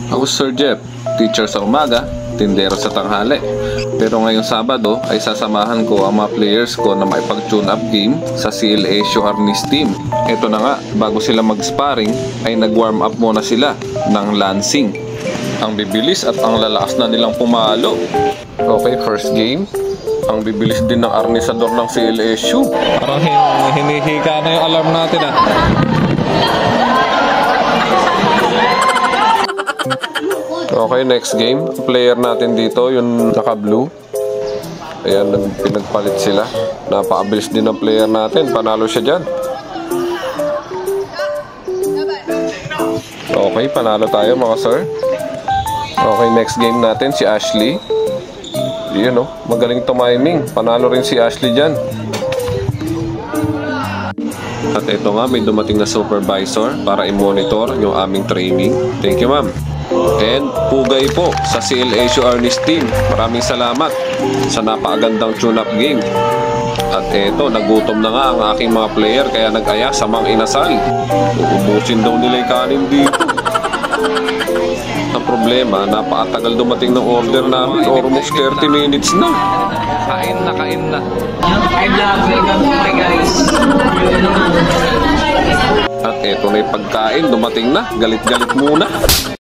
Ako Sir Jeff, teacher sa umaga, tindero sa tanghali. Pero ngayong Sabado ay sasamahan ko ang mga players ko na makipag-tune up game sa CLA Arnis team. Ito na nga, bago sila mag-sparring ay nag-warm up muna sila ng lansing. Ang bibilis at ang lalakas na nilang pumalo. Okay, first game. Ang bibilis din ng arnisador ng CLSU. Parang hinihika na yung alarm natin ah. Okay, next game. Player natin dito, yung naka-blue. Ayan, pinagpalit sila. Napakabilis din ng player natin. Panalo siya dyan. Okay, panalo tayo mga sir. Okay, next game natin si Ashley. Yun oh, magaling tumiming. Panalo rin si Ashley dyan. At ito nga, may dumating na supervisor para i-monitor yung aming training. Thank you ma'am. And pugay po sa CLA Arnis team. Maraming salamat sa napakagandang tune-up game. At eto, nagutom na nga ang aking mga player kaya nag-aya sa mga inasal. Uubusin daw nila yung kanin dito. Ang problema, napakatagal dumating ng order namin. Almost 30 minutes na. Kain na, kain na. At eto na yung pagkain, dumating na. Galit-galit muna.